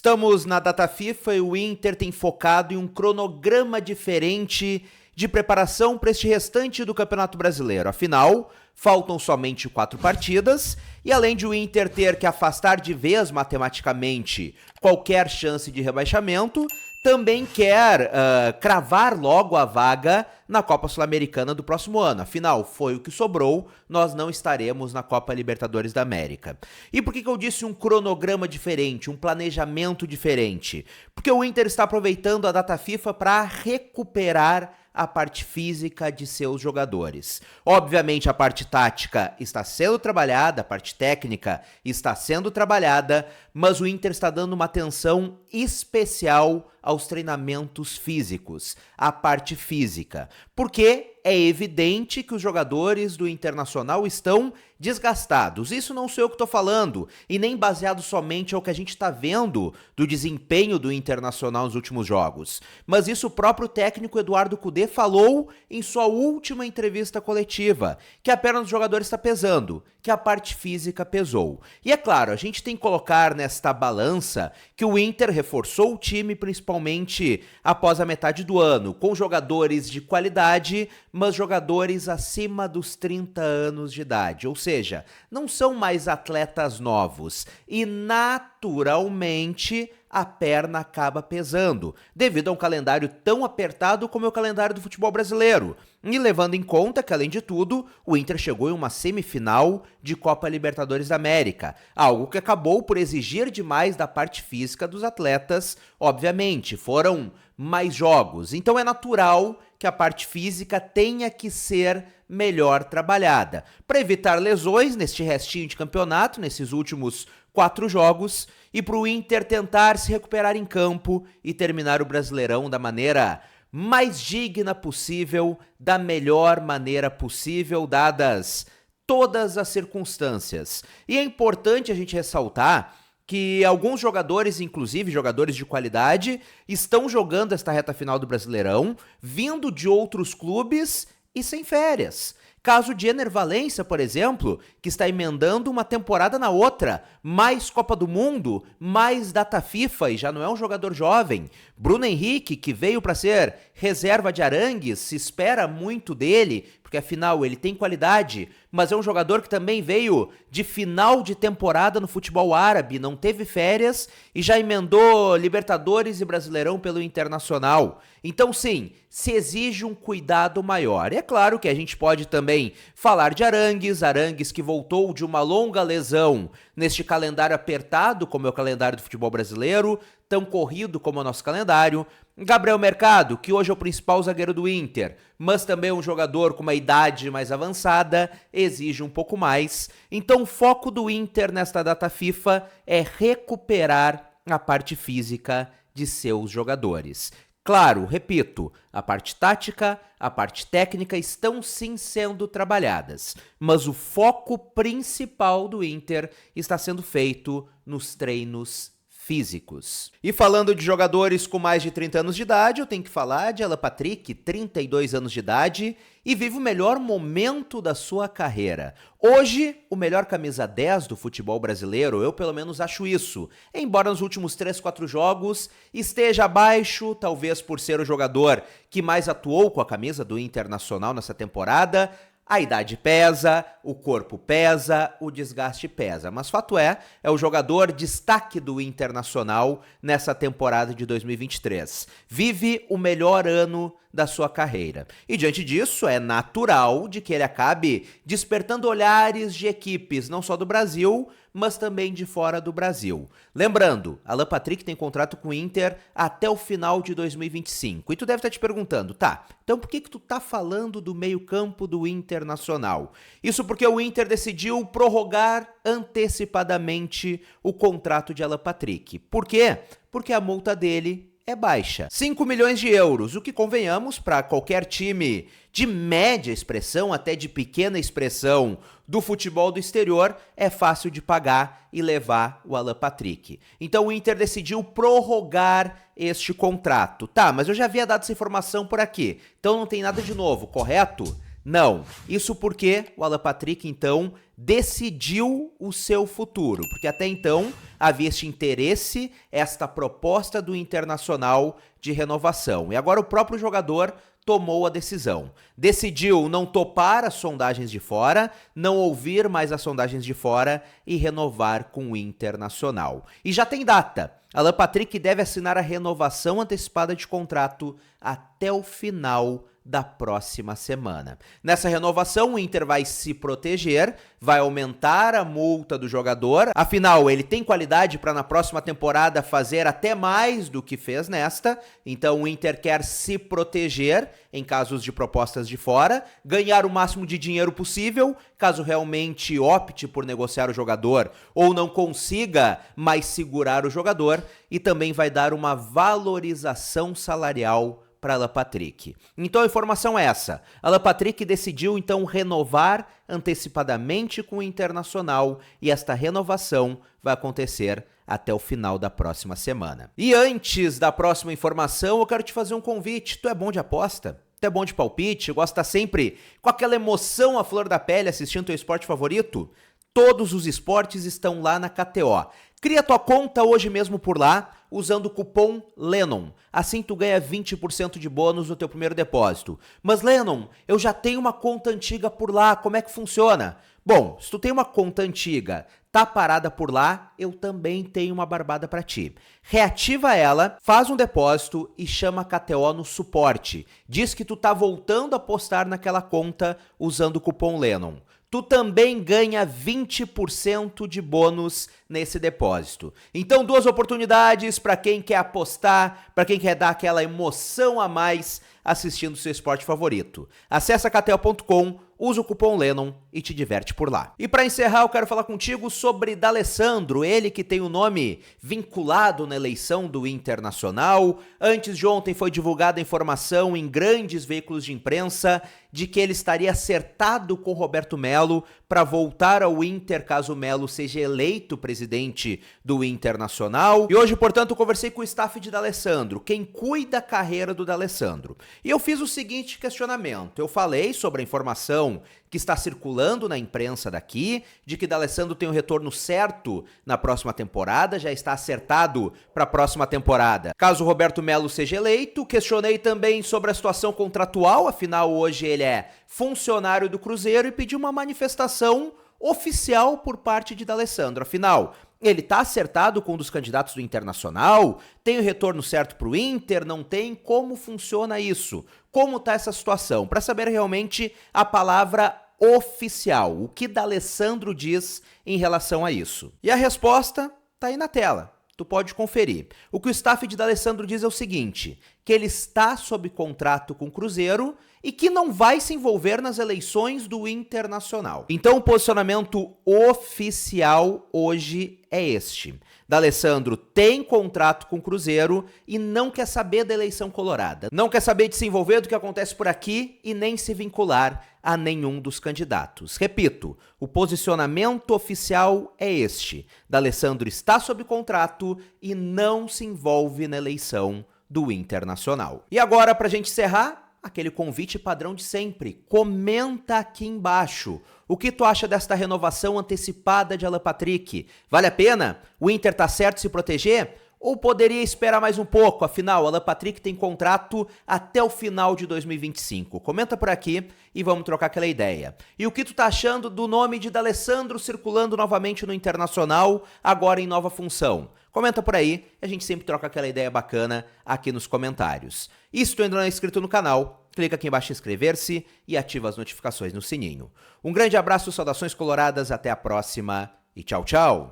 Estamos na data FIFA e o Inter tem focado em um cronograma diferente de preparação para este restante do Campeonato Brasileiro. Afinal, faltam somente 4 partidas e além de o Inter ter que afastar de vez matematicamente qualquer chance de rebaixamento, também quer cravar logo a vaga na Copa Sul-Americana do próximo ano. Afinal, foi o que sobrou, nós não estaremos na Copa Libertadores da América. E por que eu disse um cronograma diferente, um planejamento diferente? Porque o Inter está aproveitando a data FIFA para recuperar a parte física de seus jogadores. Obviamente a parte tática está sendo trabalhada, a parte técnica está sendo trabalhada, mas o Inter está dando uma atenção especial aos treinamentos físicos, à parte física. Porque é evidente que os jogadores do Internacional estão desgastados. Isso não sou eu que estou falando, e nem baseado somente ao que a gente está vendo do desempenho do Internacional nos últimos jogos. Mas isso o próprio técnico Eduardo Cudê falou em sua última entrevista coletiva, que a perna dos jogadores está pesando, que a parte física pesou. E é claro, a gente tem que colocar nesta balança que o Inter reforçou o time principalmente após a metade do ano, com jogadores de qualidade, mas jogadores acima dos 30 anos de idade, ou seja, não são mais atletas novos e naturalmente a perna acaba pesando, devido a um calendário tão apertado como é o calendário do futebol brasileiro. E levando em conta que, além de tudo, o Inter chegou em uma semifinal de Copa Libertadores da América, algo que acabou por exigir demais da parte física dos atletas, obviamente, foram mais jogos, então é natural que a parte física tenha que ser melhor trabalhada, para evitar lesões neste restinho de campeonato, nesses últimos 4 jogos, e para o Inter tentar se recuperar em campo e terminar o Brasileirão da maneira mais digna possível, da melhor maneira possível, dadas todas as circunstâncias. E é importante a gente ressaltar que alguns jogadores, inclusive jogadores de qualidade, estão jogando esta reta final do Brasileirão, vindo de outros clubes e sem férias. Caso de Ener Valencia, por exemplo, que está emendando uma temporada na outra, mais Copa do Mundo, mais data FIFA e já não é um jogador jovem. Bruno Henrique, que veio para ser reserva de Arangues, se espera muito dele, porque afinal ele tem qualidade, mas é um jogador que também veio de final de temporada no futebol árabe, não teve férias e já emendou Libertadores e Brasileirão pelo Internacional. Então sim, se exige um cuidado maior. E é claro que a gente pode também falar de Arangues que voltou de uma longa lesão neste calendário apertado, como é o calendário do futebol brasileiro, tão corrido como é o nosso calendário. Gabriel Mercado, que hoje é o principal zagueiro do Inter, mas também é um jogador com uma idade mais avançada, exige um pouco mais. Então o foco do Inter nesta data FIFA é recuperar a parte física de seus jogadores. Claro, repito, a parte tática, a parte técnica estão sim sendo trabalhadas, mas o foco principal do Inter está sendo feito nos treinos físicos. E falando de jogadores com mais de 30 anos de idade, eu tenho que falar de Alan Patrick, 32 anos de idade, e vive o melhor momento da sua carreira. Hoje, o melhor camisa 10 do futebol brasileiro, eu pelo menos acho isso, embora nos últimos 3, 4 jogos esteja abaixo, talvez por ser o jogador que mais atuou com a camisa do Internacional nessa temporada. A idade pesa, o corpo pesa, o desgaste pesa, mas fato é o jogador destaque do Internacional nessa temporada de 2023. Vive o melhor ano da sua carreira. E diante disso, é natural de que ele acabe despertando olhares de equipes, não só do Brasil, mas também de fora do Brasil. Lembrando, Alan Patrick tem contrato com o Inter até o final de 2025. E tu deve estar te perguntando, tá, então por que tu tá falando do meio-campo do Internacional? Isso porque o Inter decidiu prorrogar antecipadamente o contrato de Alan Patrick. Por quê? Porque a multa dele é baixa. 5 milhões de euros, o que convenhamos para qualquer time de média expressão, até de pequena expressão do futebol do exterior, é fácil de pagar e levar o Alan Patrick. Então o Inter decidiu prorrogar este contrato. Tá, mas eu já havia dado essa informação por aqui, então não tem nada de novo, correto? Não. Isso porque o Alan Patrick, então, decidiu o seu futuro. Porque até então havia este interesse, esta proposta do Internacional de renovação. E agora o próprio jogador tomou a decisão. Decidiu não topar as sondagens de fora, não ouvir mais as sondagens de fora e renovar com o Internacional. E já tem data. Alan Patrick deve assinar a renovação antecipada de contrato até o final da próxima semana. Nessa renovação, o Inter vai se proteger, vai aumentar a multa do jogador, afinal, ele tem qualidade para na próxima temporada fazer até mais do que fez nesta, então o Inter quer se proteger em casos de propostas de fora, ganhar o máximo de dinheiro possível, caso realmente opte por negociar o jogador ou não consiga mais segurar o jogador, e também vai dar uma valorização salarial para Alan Patrick. Então a informação é essa. Alan Patrick decidiu então renovar antecipadamente com o Internacional e esta renovação vai acontecer até o final da próxima semana. E antes da próxima informação, eu quero te fazer um convite. Tu é bom de aposta? Tu é bom de palpite? Gosta sempre com aquela emoção à flor da pele assistindo teu esporte favorito? Todos os esportes estão lá na KTO. Cria tua conta hoje mesmo por lá, usando o cupom LENNON. Assim tu ganha 20% de bônus no teu primeiro depósito. Mas Lennon, eu já tenho uma conta antiga por lá, como é que funciona? Bom, se tu tem uma conta antiga, tá parada por lá, eu também tenho uma barbada para ti. Reativa ela, faz um depósito e chama a KTO no suporte. Diz que tu tá voltando a apostar naquela conta usando o cupom LENNON. Tu também ganha 20% de bônus nesse depósito. Então, duas oportunidades para quem quer apostar, para quem quer dar aquela emoção a mais assistindo seu esporte favorito. Acesse KTO.com, usa o cupom LENNON e te diverte por lá. E para encerrar, eu quero falar contigo sobre D'Alessandro, ele que tem o nome vinculado na eleição do Internacional. Antes de ontem foi divulgada a informação em grandes veículos de imprensa de que ele estaria acertado com Roberto Melo para voltar ao Inter caso Melo seja eleito presidente do Internacional. E hoje, portanto, eu conversei com o staff de D'Alessandro, quem cuida da carreira do D'Alessandro. E eu fiz o seguinte questionamento. Eu falei sobre a informação que está circulando na imprensa daqui, de que D'Alessandro tem um retorno certo na próxima temporada, já está acertado para a próxima temporada. Caso o Roberto Melo seja eleito, questionei também sobre a situação contratual, afinal hoje ele é funcionário do Cruzeiro, e pedi uma manifestação oficial por parte de D'Alessandro. Afinal, ele está acertado com um dos candidatos do Internacional? Tem o retorno certo para o Inter? Não tem? Como funciona isso? Como está essa situação? Para saber realmente a palavra oficial, o que D'Alessandro diz em relação a isso. E a resposta está aí na tela. Tu pode conferir. O que o staff de D'Alessandro diz é o seguinte, que ele está sob contrato com o Cruzeiro e que não vai se envolver nas eleições do Internacional. Então o posicionamento oficial hoje é este. D'Alessandro tem contrato com o Cruzeiro e não quer saber da eleição colorada. Não quer saber de se envolver do que acontece por aqui e nem se vincular a nenhum dos candidatos. Repito, o posicionamento oficial é este. D'Alessandro está sob contrato e não se envolve na eleição do Internacional. E agora, para a gente encerrar, aquele convite padrão de sempre. Comenta aqui embaixo. O que tu acha desta renovação antecipada de Alan Patrick? Vale a pena? O Inter tá certo se proteger? Ou poderia esperar mais um pouco? Afinal, Alan Patrick tem contrato até o final de 2025. Comenta por aqui e vamos trocar aquela ideia. E o que tu tá achando do nome de D'Alessandro circulando novamente no Internacional, agora em nova função? Comenta por aí, a gente sempre troca aquela ideia bacana aqui nos comentários. E se tu ainda não é inscrito no canal, clica aqui embaixo em inscrever-se e ativa as notificações no sininho. Um grande abraço, saudações coloradas, até a próxima e tchau, tchau!